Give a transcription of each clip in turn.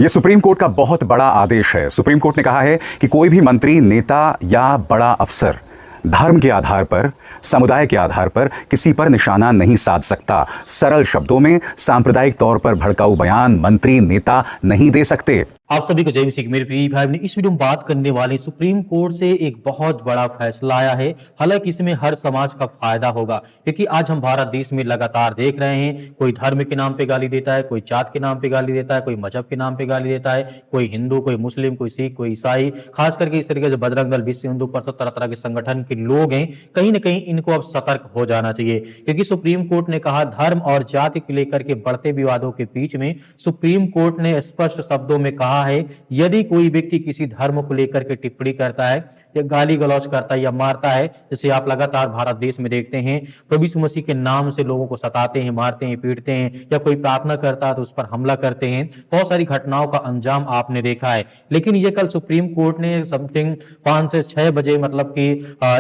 ये supreme court का बहुत बड़ा आदेश है। सुप्रीम कोर्ट ने कहा है कि कोई भी मंत्री, नेता या बड़ा अफसर धर्म के आधार पर, समुदाय के आधार पर किसी पर निशाना नहीं साध सकता। सरल शब्दों में, सांप्रदायिक तौर पर भड़काऊ बयान मंत्री, नेता नहीं दे सकते। आप सभी को जय मसीह की। मेरे प्रिय भाई ने इस वीडियो में बात करने वाले सुप्रीम कोर्ट से एक बहुत बड़ा फैसला आया है। हालांकि इसमें हर समाज का फायदा होगा, क्योंकि आज हम भारत देश में लगातार देख रहे हैं, कोई धर्म के नाम पे गाली देता है, कोई जात के नाम पे गाली देता है, कोई मजहब के नाम पे गाली देता है, कोई हिंदू, कोई मुस्लिम, कोई सिख, कोई ईसाई। खास करके इस तरीके से बजरंग दल, विश्व हिंदू परिषद, तरह तरह के संगठन के लोग हैं, कहीं ना कहीं इनको अब सतर्क हो जाना चाहिए। क्योंकि सुप्रीम कोर्ट ने कहा, धर्म और जाति को लेकर के बढ़ते विवादों के बीच में सुप्रीम कोर्ट ने स्पष्ट शब्दों में कहा है, यदि कोई व्यक्ति किसी धर्म को लेकर के टिप्पणी करता है या गाली गलौज करता है या मारता है, जैसे आप लगातार भारत देश में देखते हैं, प्रभु यीशु मसीह के नाम से लोगों को सताते हैं, मारते हैं, पीटते हैं, या कोई प्रार्थना करता है तो उस पर हमला करते हैं। बहुत सारी घटनाओं का अंजाम आपने देखा है। लेकिन ये कल सुप्रीम कोर्ट ने समथिंग 5 से 6 बजे, मतलब कि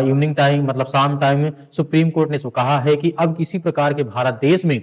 इवनिंग टाइम, मतलब शाम टाइम, सुप्रीम कोर्ट ने कहा है कि अब किसी प्रकार के भारत देश में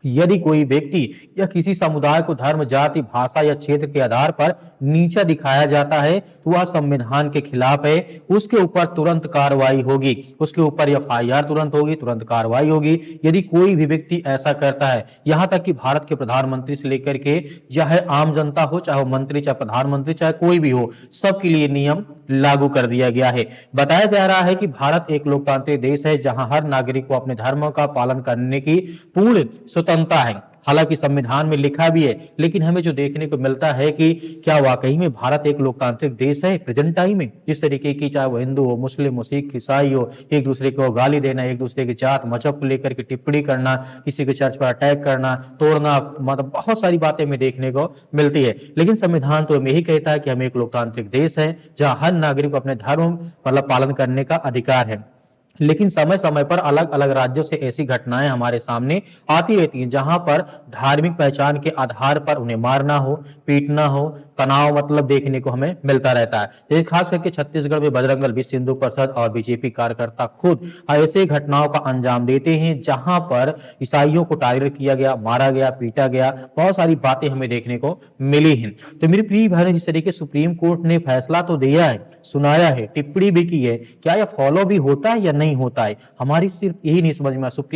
यदि कोई व्यक्ति या किसी समुदाय को धर्म, जाति, भाषा या क्षेत्र के आधार पर नीचा दिखाया जाता है तो वह संविधान के खिलाफ है, उसके ऊपर तुरंत कार्रवाई होगी, उसके ऊपर एफआईआर तुरंत होगी, तुरंत कार्रवाई होगी यदि कोई भी व्यक्ति ऐसा करता है। यहां तक कि भारत के प्रधानमंत्री से लेकर के चाहे आम जनता हो, चाहे वो मंत्री, चाहे प्रधानमंत्री, चाहे कोई भी हो, सबके लिए नियम लागू कर दिया गया है। बताया जा रहा है कि भारत एक लोकतांत्रिक देश है जहां हर नागरिक को अपने धर्म का पालन करने की पूर्ण स्वतंत्रता है। हालांकि संविधान में लिखा भी है, लेकिन हमें जो देखने को मिलता है कि क्या वाकई में भारत एक लोकतांत्रिक देश है प्रेजेंट टाइम में। इस तरीके की, चाहे वो हिंदू हो, मुस्लिम हो, सिख, ईसाई हो, एक दूसरे को गाली देना, एक दूसरे की जात, मजहब को लेकर के टिप्पणी करना, किसी के चर्च पर अटैक करना, तोड़ना, मतलब बहुत सारी बातें हमें देखने को मिलती है। लेकिन संविधान तो हमें यही कहता है कि हम एक लोकतांत्रिक देश है जहां हर नागरिक को अपने धर्म मतलब पालन करने का अधिकार है। लेकिन समय समय पर अलग अलग राज्यों से ऐसी घटनाएं हमारे सामने आती रहती हैं जहां पर धार्मिक पहचान के आधार पर उन्हें मारना हो, पीटना हो, तनाव मतलब देखने को हमें मिलता रहता है। जैसे खास करके छत्तीसगढ़ में बजरंग दल, विश्व हिंदू परिषद और बीजेपी कार्यकर्ता खुद ऐसे घटनाओं का अंजाम देते हैं जहां पर ईसाइयों को टारगेट किया गया, मारा गया, पीटा गया। बहुत सारी बातें हमें देखने को मिली हैं। तो मेरे प्रिय भाई, जिस तरीके सुप्रीम कोर्ट ने फैसला तो दिया है, सुनाया है, टिप्पणी भी की है, क्या यह फॉलो भी होता है या नहीं होता है? हमारी सिर्फ यही नहीं समझ में सुप्रीम